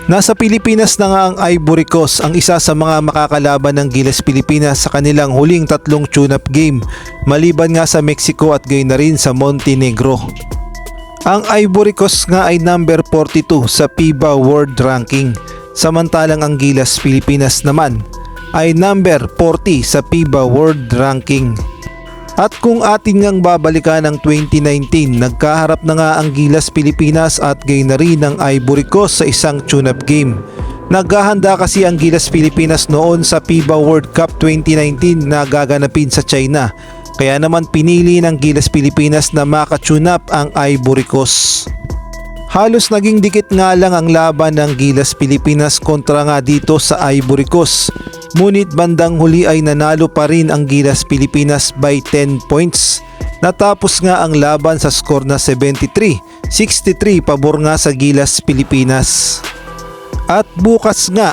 Nasa Pilipinas na nga ang Ivory Coast, ang isa sa mga makakalaban ng Gilas Pilipinas sa kanilang huling tatlong tune-up game, maliban nga sa Mexico at gayon na rin sa Montenegro. Ang Ivory Coast nga ay number 42 sa FIBA World Ranking, samantalang ang Gilas Pilipinas naman ay number 40 sa FIBA World Ranking. At kung atin ngang babalikan ang 2019, nagkaharap na nga ang Gilas Pilipinas at gayon na rin ang Ivory Coast sa isang tune-up game. Naghahanda kasi ang Gilas Pilipinas noon sa FIBA World Cup 2019 na gaganapin sa China. Kaya naman pinili ng Gilas Pilipinas na maka-tune-up ang Ivory Coast. Halos naging dikit nga lang ang laban ng Gilas Pilipinas kontra nga dito sa Ivory Coast. Ngunit bandang huli ay nanalo pa rin ang Gilas Pilipinas by 10 points. Natapos nga ang laban sa score na 73-63 pabor nga sa Gilas Pilipinas. At bukas nga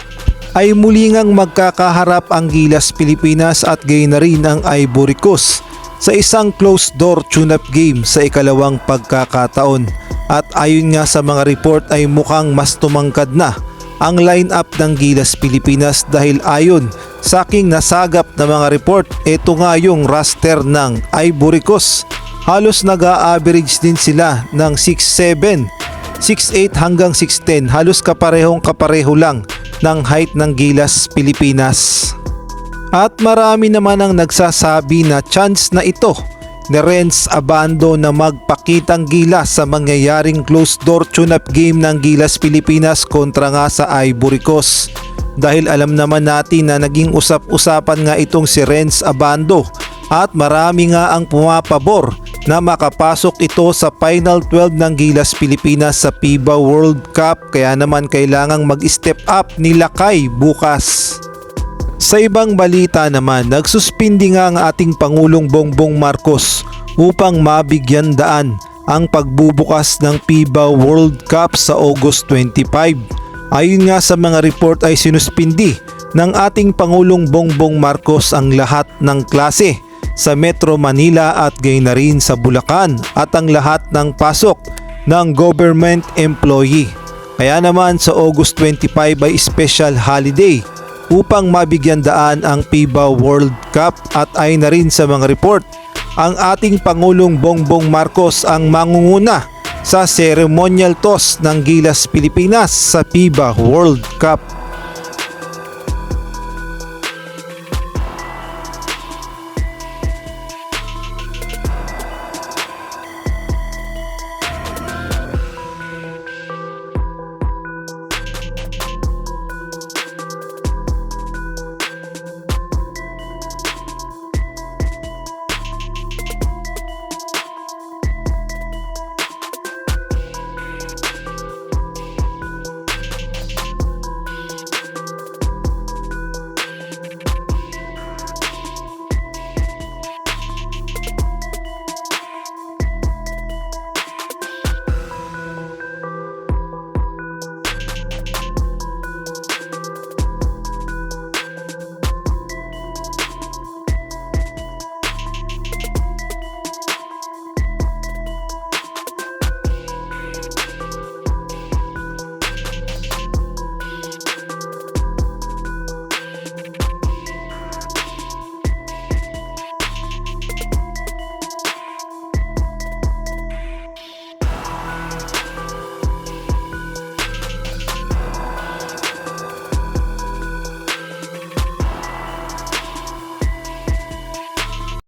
ay muli ngang magkakaharap ang Gilas Pilipinas at gayon na rin ang Ivory Coast sa isang closed door tune-up game sa ikalawang pagkakataon. At ayon nga sa mga report ay mukhang mas tumangkad na ang line-up ng Gilas Pilipinas dahil ayon sa aking nasagap na mga report, ito nga yung roster ng Ivory Coast. Halos nag-a-average din sila ng 6'7", 6'8 hanggang 6'10, halos kapareho lang ng height ng Gilas Pilipinas. At marami naman ang nagsasabi na chance na ito ni Renz Abando na magpakitang gilas sa mangyayaring closed door tune-up game ng Gilas Pilipinas kontra nga sa Ivory Coast. Dahil alam naman natin na naging usap-usapan nga itong si Renz Abando at marami nga ang pumapabor na makapasok ito sa Final 12 ng Gilas Pilipinas sa FIBA World Cup, kaya naman kailangang mag-step up ni Lakay bukas. Sa ibang balita naman, nagsuspindi nga ang ating Pangulong Bongbong Marcos upang mabigyan daan ang pagbubukas ng FIBA World Cup sa August 25. Ayon nga sa mga report ay sinuspindi ng ating Pangulong Bongbong Marcos ang lahat ng klase sa Metro Manila at gayon na rin sa Bulacan at ang lahat ng pasok ng government employee. Kaya naman sa August 25 ay special holiday upang mabigyan daan ang FIBA World Cup at ay na rin sa mga report ang ating Pangulong Bongbong Marcos ang mangunguna sa ceremonial toss ng Gilas Pilipinas sa FIBA World Cup.